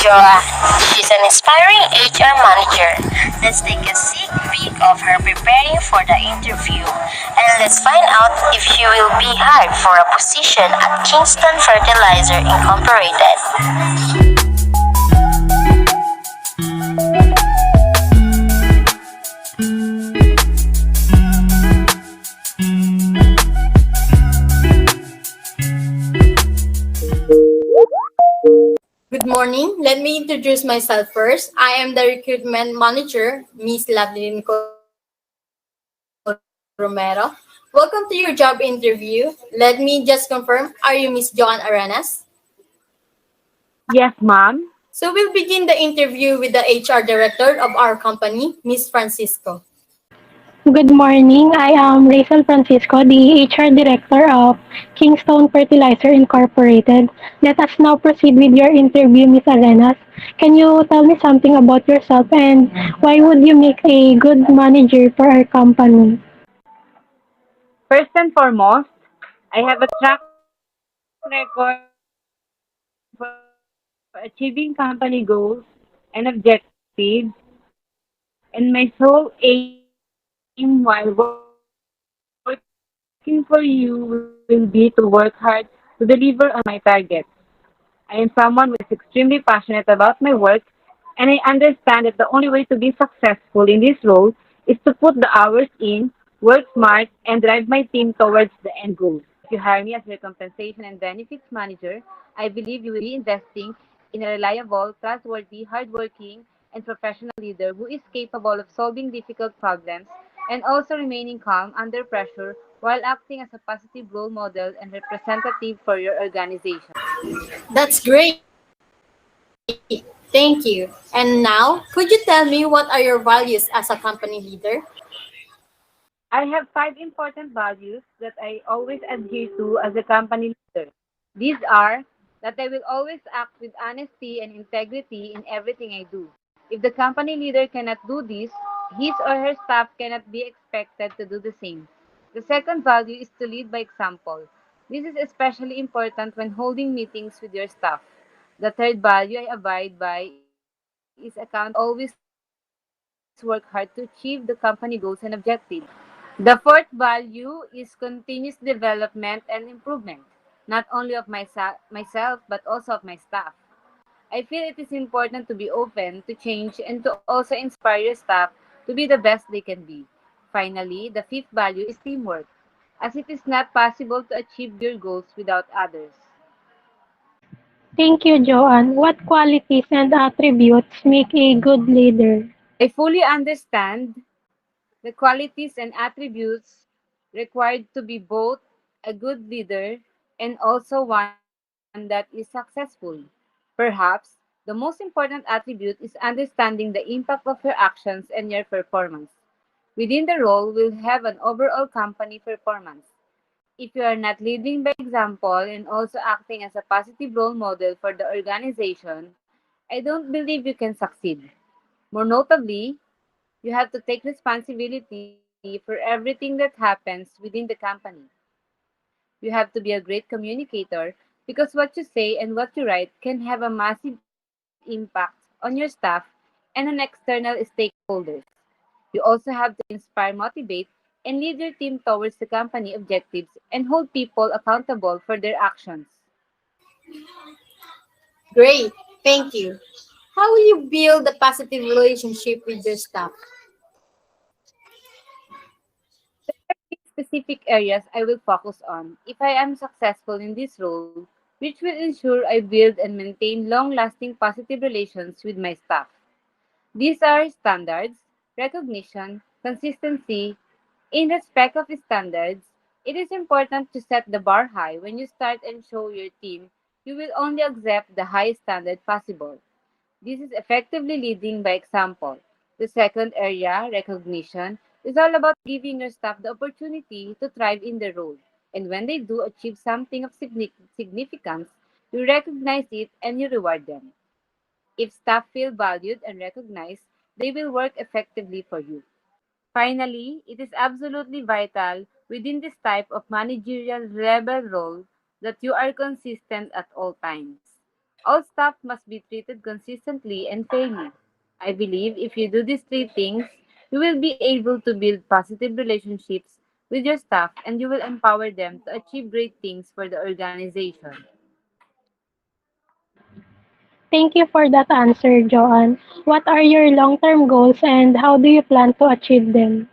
Joa. She's an inspiring HR manager. Let's take a sneak peek of her preparing for the interview. And let's find out if she will be hired for a position at Kingston Fertilizer Incorporated. Good morning. Let me introduce myself first. I am the recruitment manager, Miss Loveline Romero. Welcome to your job interview. Let me just confirm, are you Miss Joan Arenas? Yes, ma'am. So we'll begin the interview with the HR director of our company, Miss Francisco. Good morning. I am Rachel Francisco, the HR Director of Kingstone Fertilizer Incorporated. Let us now proceed with your interview, Ms. Arenas. Can you tell me something about yourself and why would you make a good manager for our company? First and foremost, I have a track record for achieving company goals and objectives, and my sole aim while working for you will be to work hard to deliver on my targets. I am someone who is extremely passionate about my work, and I understand that the only way to be successful in this role is to put the hours in, work smart, and drive my team towards the end goal. If you hire me as your compensation and benefits manager, I believe you will be investing in a reliable, trustworthy, hardworking, and professional leader who is capable of solving difficult problems and also remaining calm under pressure while acting as a positive role model and representative for your organization. That's great. Thank you. And now, could you tell me what are your values as a company leader? I have five important values that I always adhere to as a company leader. These are that I will always act with honesty and integrity in everything I do. If the company leader cannot do this, his or her staff cannot be expected to do the same. The second value is to lead by example. This is especially important when holding meetings with your staff. The third value I abide by is accountability. I always work hard to achieve the company goals and objectives. The fourth value is continuous development and improvement, not only of myself but also of my staff. I feel it is important to be open to change and to also inspire your staff to be the best they can be. Finally, the fifth value is teamwork, as it is not possible to achieve your goals without others. Thank you, Joanne. What qualities and attributes make a good leader? I fully understand the qualities and attributes required to be both a good leader and also one that is successful. Perhaps the most important attribute is understanding the impact of your actions and your performance. Within the role will have an overall company performance. If you are not leading by example and also acting as a positive role model for the organization, I don't believe you can succeed. More notably, you have to take responsibility for everything that happens within the company. You have to be a great communicator because what you say and what you write can have a massive impact on your staff and on external stakeholders. You also have to inspire, motivate, and lead your team towards the company objectives and hold people accountable for their actions. Great. Thank you. How will you build a positive relationship with your staff? Specific areas I will focus on if I am successful in this role, which will ensure I build and maintain long lasting positive relations with my staff. These are standards, recognition, consistency. In respect of standards, it is important to set the bar high when you start and show your team you will only accept the highest standard possible. This is effectively leading by example. The second area, recognition, is all about giving your staff the opportunity to thrive in their role. And when they do achieve something of significance, you recognize it and you reward them. If staff feel valued and recognized, they will work effectively for you. Finally, it is absolutely vital within this type of managerial level role that you are consistent at all times. All staff must be treated consistently and fairly. I believe if you do these three things, you will be able to build positive relationships with your staff and you will empower them to achieve great things for the organization. Thank you for that answer, Joanne. What are your long-term goals and how do you plan to achieve them?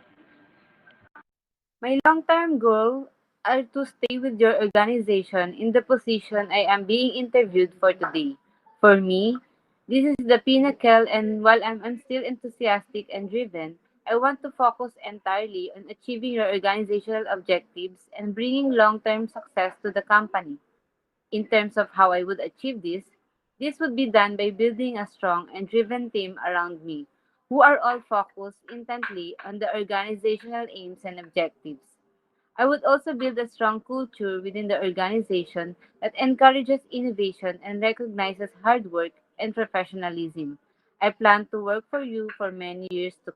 My long-term goal are to stay with your organization in the position I am being interviewed for today. For me, this is the pinnacle and while I'm still enthusiastic and driven, I want to focus entirely on achieving your organizational objectives and bringing long-term success to the company. In terms of how I would achieve this would be done by building a strong and driven team around me who are all focused intently on the organizational aims and objectives. I would also build a strong culture within the organization that encourages innovation and recognizes hard work and professionalism. I plan to work for you for many years to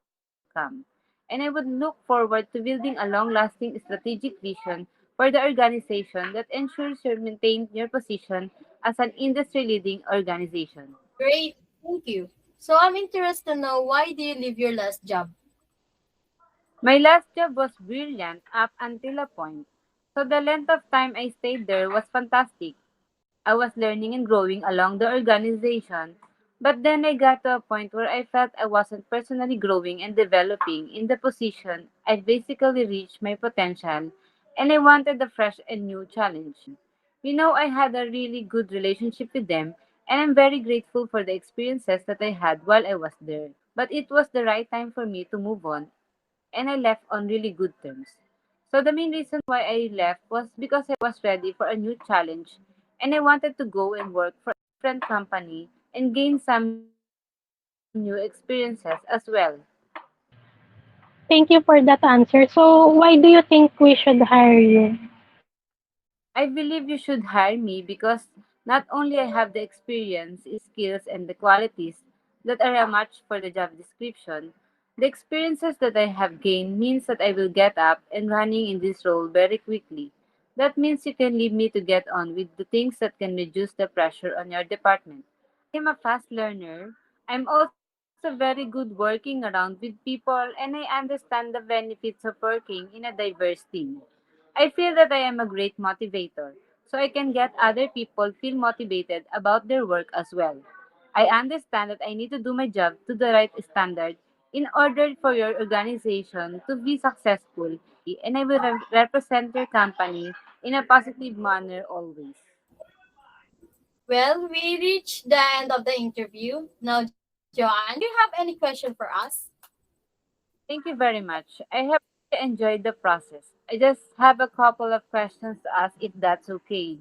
come, and I would look forward to building a long lasting strategic vision for the organization that ensures you maintain your position as an industry leading organization. Great, thank you. So I'm interested to know why do you leave your last job? My last job was brilliant up until a point, so the length of time I stayed there was fantastic. I was learning and growing along the organization, but then I got to a point where I felt I wasn't personally growing and developing in the position. I basically reached my potential and I wanted a fresh and new challenge. I had a really good relationship with them and I'm very grateful for the experiences that I had while I was there. But it was the right time for me to move on and I left on really good terms. So the main reason why I left was because I was ready for a new challenge and I wanted to go and work for a different company and gain some new experiences as well. Thank you for that answer. So, why do you think we should hire you? I believe you should hire me because not only I have the experience, skills, and the qualities that are a match for the job description, the experiences that I have gained means that I will get up and running in this role very quickly. That means you can leave me to get on with the things that can reduce the pressure on your department. I am a fast learner. I'm also very good working around with people and I understand the benefits of working in a diverse team. I feel that I am a great motivator, so I can get other people feel motivated about their work as well. I understand that I need to do my job to the right standard in order for your organization to be successful, and I will represent your company in a positive manner always. Well, we reached the end of the interview. Now, Joanne, do you have any question for us? Thank you very much. I have really enjoyed the process. I just have a couple of questions to ask if that's okay.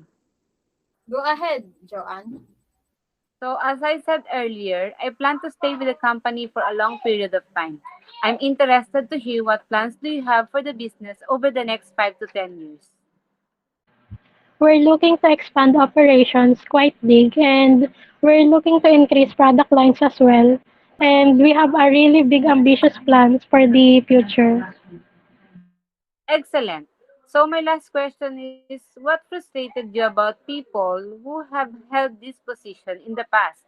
Go ahead, Joanne. So, as I said earlier, I plan to stay with the company for a long period of time. I'm interested to hear what plans do you have for the business over the next 5 to 10 years. We're looking to expand operations quite big and we're looking to increase product lines as well. And we have a really big ambitious plans for the future. Excellent. So, my last question is what frustrated you about people who have held this position in the past?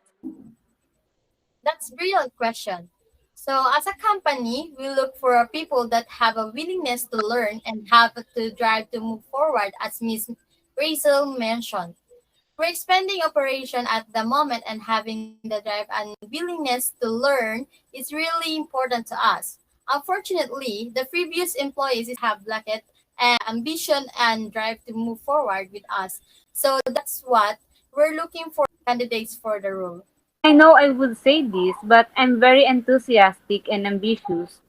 That's a brilliant question. So, as a company, we look for people that have a willingness to learn and have to drive to move forward, as Ms. Rachel mentioned. We're expanding operation at the moment and having the drive and willingness to learn is really important to us. Unfortunately, the previous employees have lacked ambition and drive to move forward with us. So that's what we're looking for candidates for the role. I know I would say this, but I'm very enthusiastic and ambitious.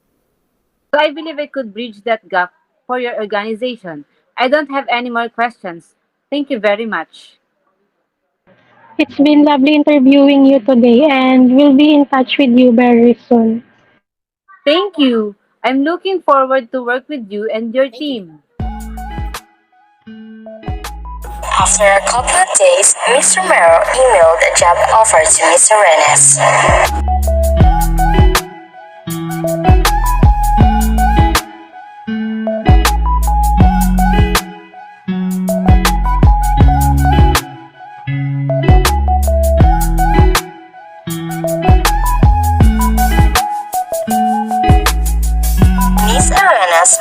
So I believe I could bridge that gap for your organization. I don't have any more questions. Thank you very much. It's been lovely interviewing you today and we'll be in touch with you very soon. Thank you. I'm looking forward to work with you and your Thank you. team. After a couple of days, Miss Romero emailed a job offer to Miss Arenas.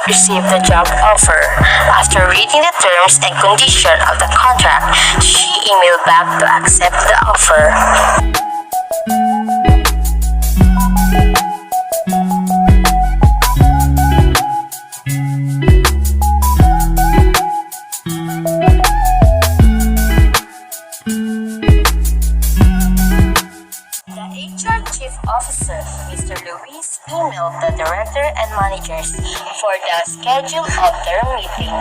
received the job offer. After reading the terms and conditions of the contract, she emailed back to accept the offer. The HR Chief Officer, Mr. Luis, emailed the director and managers for the schedule of their meeting.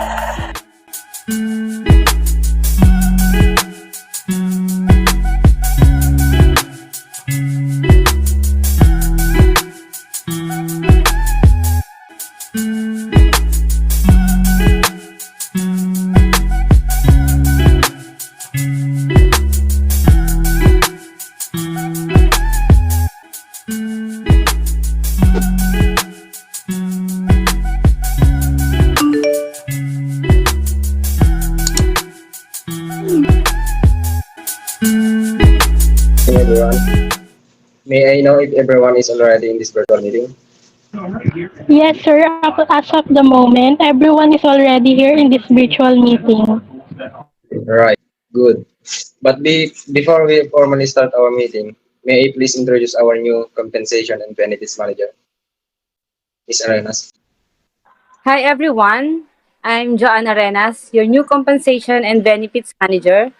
Hey everyone. May I know if everyone is already in this virtual meeting? Yes, sir. As of the moment, everyone is already here in this virtual meeting. Right, good. But before we formally start our meeting, may I please introduce our new compensation and benefits manager, Ms. Arenas. Hi everyone, I'm Joanna Arenas, your new compensation and benefits manager.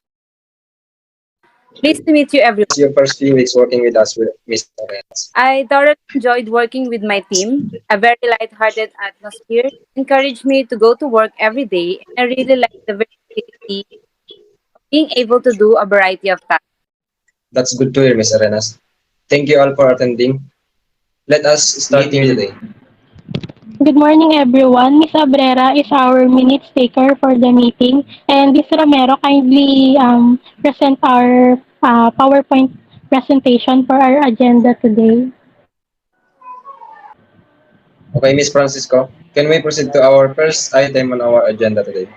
Pleased to meet you everyone. It's your first few weeks working with us, with Ms. Arenas. I thoroughly enjoyed working with my team. A very light-hearted atmosphere encouraged me to go to work every day, and I really like the versatility of being able to do a variety of tasks. That's good to hear, Ms. Arenas. Thank you all for attending. Let us start immediately. Good morning, everyone. Ms. Abrera is our minutes taker for the meeting, and Ms. Romero kindly present our PowerPoint presentation for our agenda today. Okay, Ms. Francisco, can we proceed to our first item on our agenda today?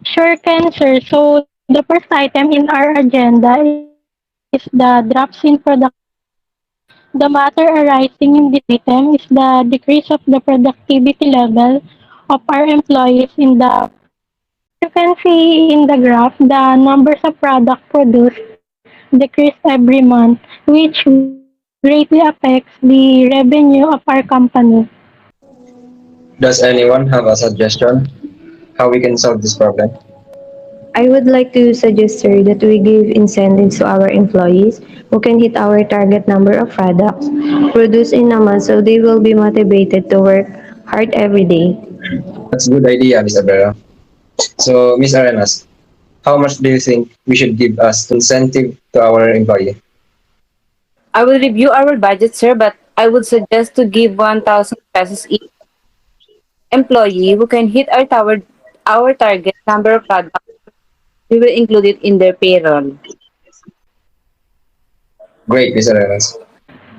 Sure can, sir. So the first item in our agenda is the drops in productivity. The matter arising in this item is the decrease of the productivity level of our employees in the you can see in the graph the numbers of product produced decrease every month, which greatly affects the revenue of our company. Does anyone have a suggestion how we can solve this problem? I would like to suggest, sir, that we give incentives to our employees who can hit our target number of products produced in a month so they will be motivated to work hard every day. That's a good idea, Ms. Abrera. So, Ms. Arenas, how much do you think we should give as incentive to our employee? I will review our budget, sir, but I would suggest to give 1,000 pesos each employee who can hit our target number of products. We will include it in their payroll. Great, Ms. Arenas.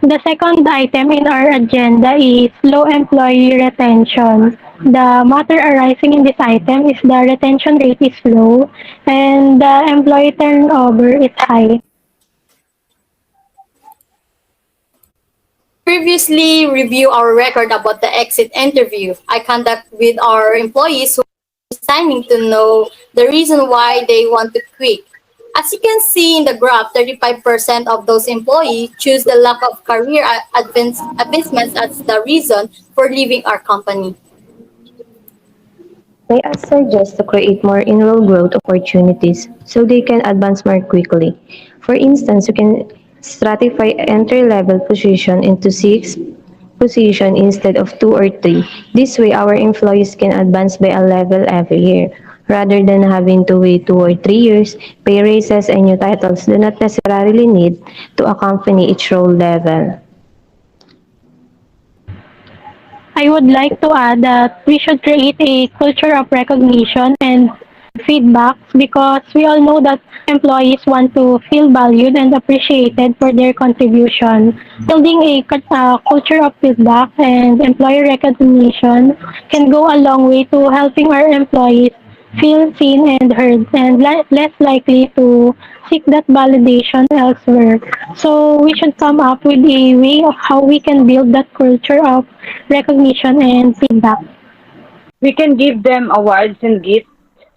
The second item in our agenda is low employee retention. The matter arising in this item is the retention rate is low and the employee turnover is high. We previously review our record about the exit interview I conduct with our employees who are resigning to know the reason why they want to quit. As you can see in the graph, 35% of those employees choose the lack of career advancements as the reason for leaving our company. May I suggest to create more in-role growth opportunities so they can advance more quickly. For instance, you can stratify entry-level position into 6 positions instead of 2 or 3. This way, our employees can advance by a level every year. Rather than having to wait 2 or 3 years, pay raises and new titles do not necessarily need to accompany each role level. I would like to add that we should create a culture of recognition and feedback because we all know that employees want to feel valued and appreciated for their contribution. Building a culture of feedback and employee recognition can go a long way to helping our employees feel seen and heard and less likely to seek that validation elsewhere. So we should come up with a way of how we can build that culture of recognition and feedback. We can give them awards and gift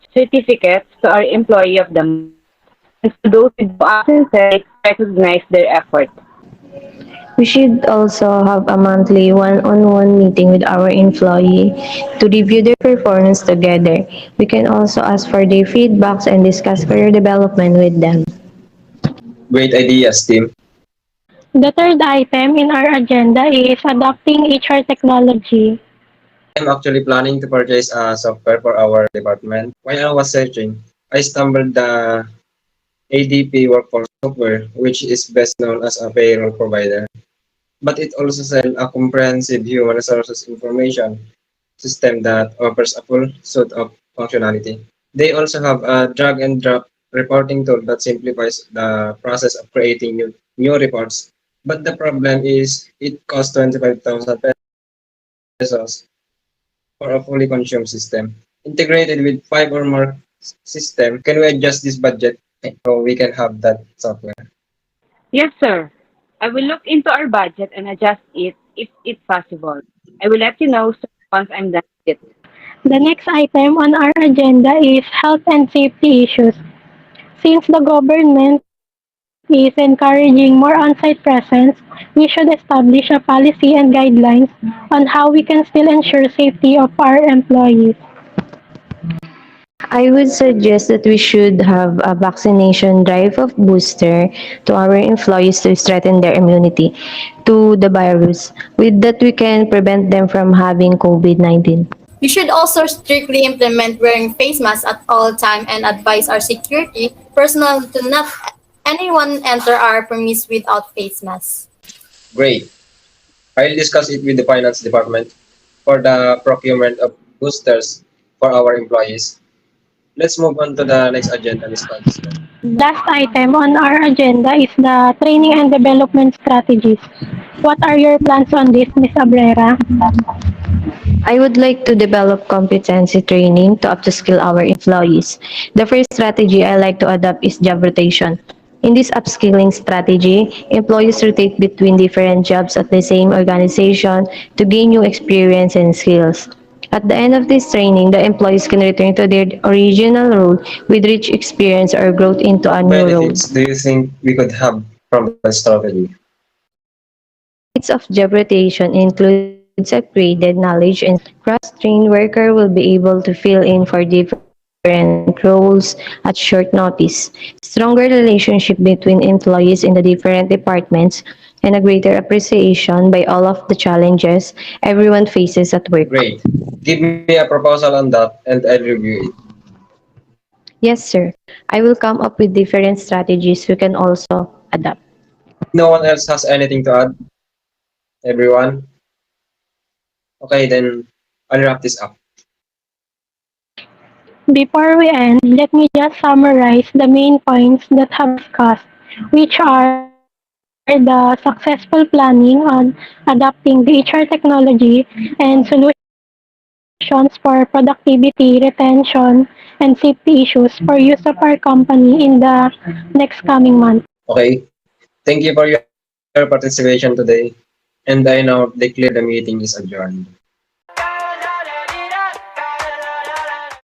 certificates to our Employee of the Month, and to those with no absences to recognize their effort. We should also have a monthly one-on-one meeting with our employee to review their performance together. We can also ask for their feedbacks and discuss career development with them. Great ideas, team. The third item in our agenda is adopting HR technology. I'm actually planning to purchase a software for our department. While I was searching, I stumbled the ADP workforce software, which is best known as a payroll provider. But it also sells a comprehensive human resources information system that offers a full suite of functionality. They also have a drag and drop reporting tool that simplifies the process of creating new reports. But the problem is it costs 25,000 pesos for a fully consumed system. Integrated with five or more system, can we adjust this budget so we can have that software? Yes, sir. I will look into our budget and adjust it if it's possible. I will let you know sir, once I'm done with it. The next item on our agenda is health and safety issues. Since the government is encouraging more on-site presence, we should establish a policy and guidelines on how we can still ensure safety of our employees. I would suggest that we should have a vaccination drive of booster to our employees to strengthen their immunity to the virus. With that, we can prevent them from having COVID-19. We should also strictly implement wearing face masks at all time and advise our security personnel to not anyone enter our premise without face masks. Great. I'll discuss it with the finance department for the procurement of boosters for our employees. Let's move on to the next agenda, Ms. Francisco. The last item on our agenda is the training and development strategies. What are your plans on this, Ms. Abrera? I would like to develop competency training to upskill our employees. The first strategy I like to adopt is job rotation. In this upskilling strategy, employees rotate between different jobs at the same organization to gain new experience and skills. At the end of this training, the employees can return to their original role with rich experience or growth into a What new role. benefits do you think we could have from that strategy? Benefits of job rotation includes upgraded knowledge and skills. Cross-trained worker will be able to fill in for different roles at short notice. Stronger relationship between employees in the different departments and a greater appreciation by all of the challenges everyone faces at work. Great. Give me a proposal on that and I'll review it. Yes, sir. I will come up with different strategies we can also adapt. If no one else has anything to add, everyone, okay, then I'll wrap this up. Before we end, let me just summarize the main points that have discussed, which are the successful planning on adopting the HR technology and solutions for productivity, retention, and safety issues for use of our company in the next coming months. Okay. Thank you for your participation today. And I now declare the meeting is adjourned.